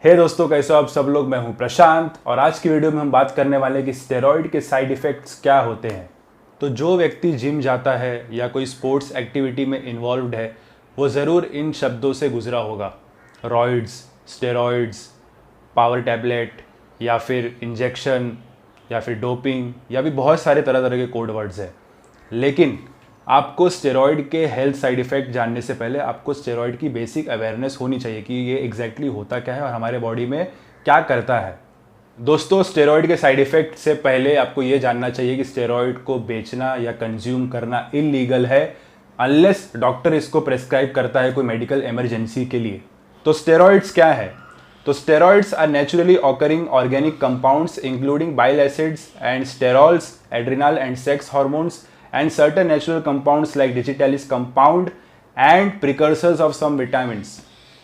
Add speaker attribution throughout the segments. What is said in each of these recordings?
Speaker 1: हे दोस्तों, कैसे हो आप सब लोग। मैं हूं प्रशांत और आज की वीडियो में हम बात करने वाले हैं कि स्टेरॉइड के साइड इफ़ेक्ट्स क्या होते हैं। तो जो व्यक्ति जिम जाता है या कोई स्पोर्ट्स एक्टिविटी में इन्वॉल्व्ड है वो ज़रूर इन शब्दों से गुजरा होगा। रॉइड्स, स्टेरॉइड्स, पावर टैबलेट या फिर इंजेक्शन या फिर डोपिंग या भी बहुत सारे तरह तरह के कोड वर्ड्स हैं। लेकिन आपको स्टेरॉइड के हेल्थ साइड इफ़ेक्ट जानने से पहले आपको स्टेरॉइड की बेसिक अवेयरनेस होनी चाहिए कि ये एग्जैक्टली होता क्या है और हमारे बॉडी में क्या करता है। दोस्तों, स्टेरॉइड के साइड इफ़ेक्ट से पहले आपको ये जानना चाहिए कि स्टेरॉइड को बेचना या कंज्यूम करना इलीगल है अनलेस डॉक्टर इसको प्रेस्क्राइब करता है कोई मेडिकल इमरजेंसी के लिए। तो स्टेरॉइड्स क्या है? तो steroids are naturally occurring organic compounds including bile acids and sterols, adrenal and sex hormones and certain natural compounds like digitalis compound and precursors of some vitamins।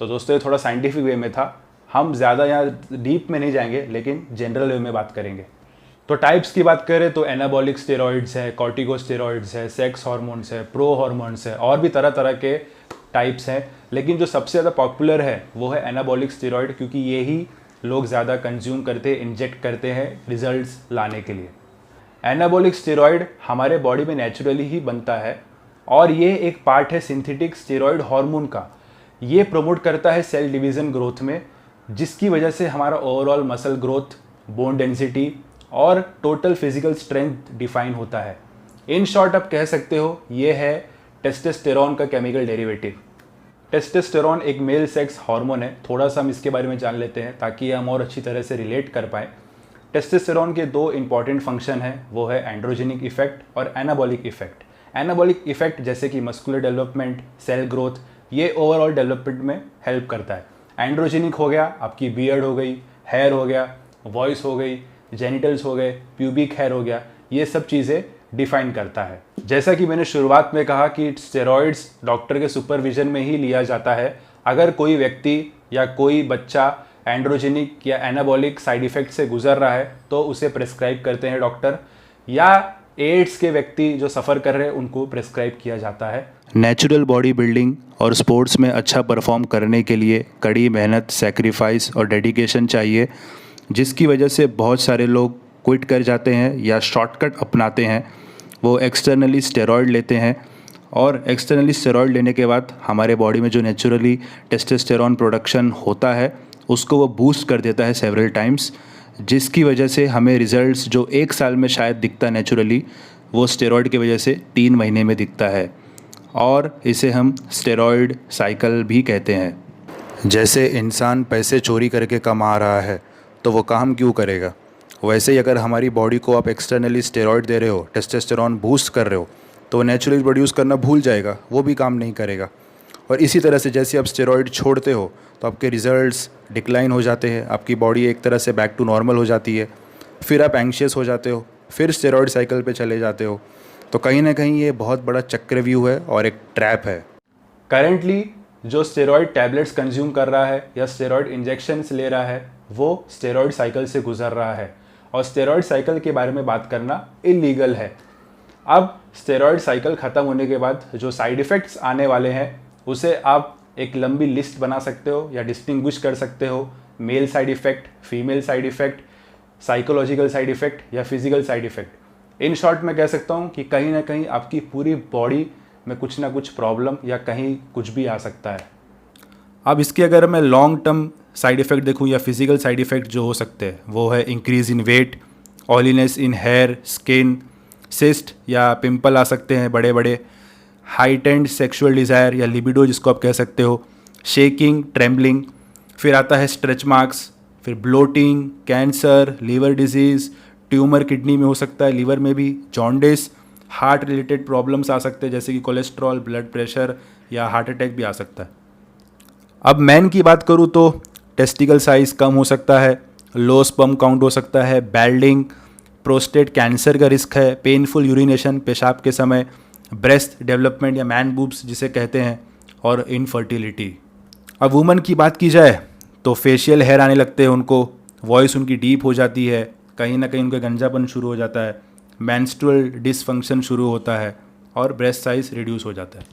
Speaker 1: तो दोस्तों ये थोड़ा साइंटिफिक वे में था, हम ज़्यादा यहाँ डीप में नहीं जाएंगे लेकिन जनरल वे में बात करेंगे। तो टाइप्स की बात करें तो एनाबॉलिक स्टेरॉइड्स है, कॉर्टिकोस्टेरॉइड्स है, सेक्स हार्मोन्स है, प्रो हार्मोन्स है और भी तरह तरह के टाइप्स हैं। लेकिन जो सबसे ज़्यादा पॉपुलर है वो है एनाबॉलिक स्टेरॉइड, क्योंकि ये ही लोग ज़्यादा कंज्यूम करते इंजेक्ट करते हैं रिजल्ट्स लाने के लिए। एनाबॉलिक स्टेरॉइड हमारे बॉडी में नेचुरली ही बनता है और ये एक पार्ट है सिंथेटिक स्टेरॉइड हार्मोन का। ये प्रमोट करता है सेल डिवीज़न ग्रोथ में, जिसकी वजह से हमारा overall muscle growth, bone density और टोटल फिजिकल स्ट्रेंथ डिफाइन होता है। इन शॉर्ट आप कह सकते हो ये है टेस्टोस्टेरोन का केमिकल डेरिवेटिव। टेस्टोस्टेरोन एक मेल सेक्स हार्मोन है। थोड़ा सा हम इसके बारे में जान लेते हैं ताकि हम और अच्छी तरह से रिलेट कर पाएँ। टेस्टोस्टेरोन के दो इंपॉर्टेंट फंक्शन हैं, वो है एंड्रोजेनिक इफेक्ट और एनाबॉलिक इफेक्ट। एनाबॉलिक इफेक्ट जैसे कि मस्कुलर डेवलपमेंट, सेल ग्रोथ, ये ओवरऑल डेवलपमेंट में हेल्प करता है। एंड्रोजेनिक हो गया आपकी बियर्ड हो गई, हेयर हो गया, वॉइस हो गई, जेनिटल्स हो गए, प्यूबिक हेयर हो गया, ये सब चीज़ें डिफाइन करता है। जैसा कि मैंने शुरुआत में कहा कि स्टेरॉइड्स डॉक्टर के सुपरविजन में ही लिया जाता है। अगर कोई व्यक्ति या कोई बच्चा एंड्रोजेनिक या एनाबॉलिक साइड इफ़ेक्ट से गुजर रहा है तो उसे प्रेस्क्राइब करते हैं डॉक्टर, या एड्स के व्यक्ति जो सफ़र कर रहे हैं उनको प्रेस्क्राइब किया जाता है।
Speaker 2: नेचुरल बॉडी बिल्डिंग और स्पोर्ट्स में अच्छा परफॉर्म करने के लिए कड़ी मेहनत, सेक्रीफाइस और डेडिकेशन चाहिए, जिसकी वजह से बहुत सारे लोग क्विट कर जाते हैं या शॉर्टकट अपनाते हैं। वो एक्सटर्नली स्टेरॉइड लेते हैं और एक्सटर्नली स्टेरॉइड लेने के बाद हमारे बॉडी में जो नेचुरली टेस्टोस्टेरोन प्रोडक्शन होता है उसको वो बूस्ट कर देता है सेवरल टाइम्स, जिसकी वजह से हमें रिजल्ट्स जो 1 साल में शायद दिखता नेचुरली, वो स्टेरॉइड की वजह से 3 महीने में दिखता है। और इसे हम स्टेरॉइड साइकिल भी कहते हैं। जैसे इंसान पैसे चोरी करके कमा रहा है तो वो काम क्यों करेगा, वैसे ही अगर हमारी बॉडी को आप एक्सटर्नली स्टेरॉइड दे रहे हो, टेस्टोस्टेरोन बूस्ट कर रहे हो, तो वो नेचुरली प्रोड्यूस करना भूल जाएगा, वो भी काम नहीं करेगा। और इसी तरह से जैसे आप स्टेरॉइड छोड़ते हो तो आपके रिजल्ट्स डिक्लाइन हो जाते हैं, आपकी बॉडी एक तरह से बैक टू नॉर्मल हो जाती है, फिर आप एंग्शियस हो जाते हो, फिर स्टेरॉइड साइकिल पे चले जाते हो। तो कहीं ना कहीं ये बहुत बड़ा चक्रव्यूह है और एक ट्रैप है।
Speaker 1: करेंटली जो स्टेरॉइड टैबलेट्स कंज्यूम कर रहा है या स्टेरॉइड इंजेक्शंस ले रहा है वो स्टेरॉइड साइकिल से गुजर रहा है और स्टेरॉइड साइकिल के बारे में बात करना इलीगल है। अब स्टेरॉइड साइकिल ख़त्म होने के बाद जो साइड इफ़ेक्ट्स आने वाले हैं उसे आप एक लंबी लिस्ट बना सकते हो या डिस्टिंग्विश कर सकते हो। Male side effect, female side effect, psychological side effect या physical side effect. In short मैं कह सकता हूँ कि कहीं ना कहीं आपकी पूरी बॉडी में कुछ ना कुछ प्रॉब्लम या कहीं कुछ भी आ सकता है।
Speaker 2: अब इसके अगर मैं लॉन्ग टर्म साइड इफ़ेक्ट देखूँ या फिजिकल साइड इफ़ेक्ट जो हो सकते हैं वो है increase in weight, oiliness in hair, skin, cyst या पिंपल आ सकते हैं बड़े बड़े, हाइटेंड सेक्सुअल डिज़ायर या लिबिडो जिसको आप कह सकते हो, शेकिंग, ट्रेम्बलिंग, फिर आता है स्ट्रेच मार्क्स, फिर bloating, cancer, liver disease, tumour kidney में हो सकता है, लीवर में भी, जॉन्डिस, हार्ट रिलेटेड प्रॉब्लम्स आ सकते हैं जैसे कि कोलेस्ट्रॉल, ब्लड प्रेशर या हार्ट अटैक भी आ सकता है। अब मैन की बात करूँ तो टेस्टिकल साइज़ कम हो सकता है, लो स्पर्म काउंट हो सकता है, बैल्डिंग, प्रोस्टेट कैंसर का रिस्क है, पेनफुल यूरिनेशन पेशाब के समय, ब्रेस्ट डेवलपमेंट या मैन बूब्स जिसे कहते हैं, और इनफर्टिलिटी। अब वुमन की बात की जाए तो फेशियल हेयर आने लगते हैं उनको, वॉइस उनकी डीप हो जाती है, कहीं ना कहीं उनका गंजापन शुरू हो जाता है, मेंस्ट्रुअल डिसफंक्शन शुरू होता है और ब्रेस्ट साइज रिड्यूस हो जाता है।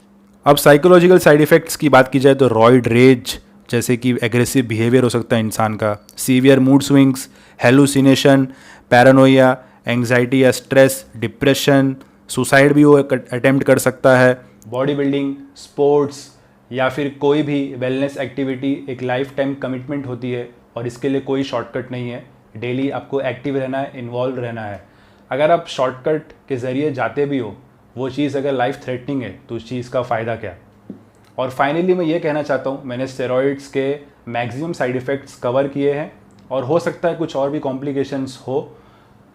Speaker 2: अब साइकोलॉजिकल साइड इफ़ेक्ट्स की बात की जाए तो रॉइड रेज, जैसे कि एग्रेसिव बिहेवियर हो सकता है इंसान का, severe mood swings, hallucination, Paranoia, anxiety या स्ट्रेस, डिप्रेशन, सुसाइड भी वो अटेम्प्ट कर सकता है।
Speaker 1: बॉडी बिल्डिंग, स्पोर्ट्स या फिर कोई भी वेलनेस एक्टिविटी एक लाइफ टाइम कमिटमेंट होती है और इसके लिए कोई शॉर्टकट नहीं है। डेली आपको एक्टिव रहना है, इन्वॉल्व रहना है। अगर आप शॉर्टकट के ज़रिए जाते भी हो, वो चीज़ अगर लाइफ थ्रेटनिंग है तो उस चीज़ का फ़ायदा क्या। और फाइनली मैं ये कहना चाहता हूँ, मैंने स्टेरॉइड्स के मैक्सिमम साइड इफ़ेक्ट्स कवर किए हैं और हो सकता है कुछ और भी कॉम्प्लिकेशंस हो,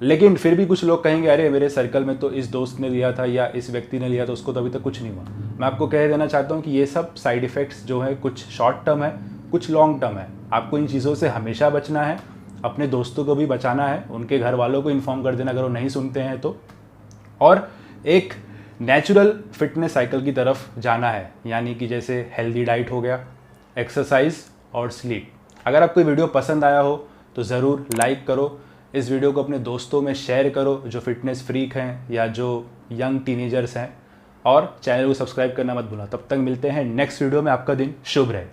Speaker 1: लेकिन फिर भी कुछ लोग कहेंगे अरे मेरे सर्कल में तो इस दोस्त ने लिया था या इस व्यक्ति ने लिया था, उसको तो अभी तक कुछ नहीं हुआ। मैं आपको कह देना चाहता हूँ कि ये सब साइड इफ़ेक्ट्स जो है कुछ शॉर्ट टर्म है, कुछ लॉन्ग टर्म है। आपको इन चीज़ों से हमेशा बचना है, अपने दोस्तों को भी बचाना है, उनके घर वालों को इन्फॉर्म कर देना अगर वो नहीं सुनते हैं तो, और एक नेचुरल फिटनेस साइकिल की तरफ जाना है, यानी कि जैसे हेल्दी डाइट हो गया, एक्सरसाइज और स्लीप। अगर आपको वीडियो पसंद आया हो तो ज़रूर लाइक करो, इस वीडियो को अपने दोस्तों में शेयर करो जो फिटनेस फ्रीक हैं या जो यंग टीनेजर्स हैं, और चैनल को सब्सक्राइब करना मत भूलना। तब तक मिलते हैं नेक्स्ट वीडियो में। आपका दिन शुभ रहे।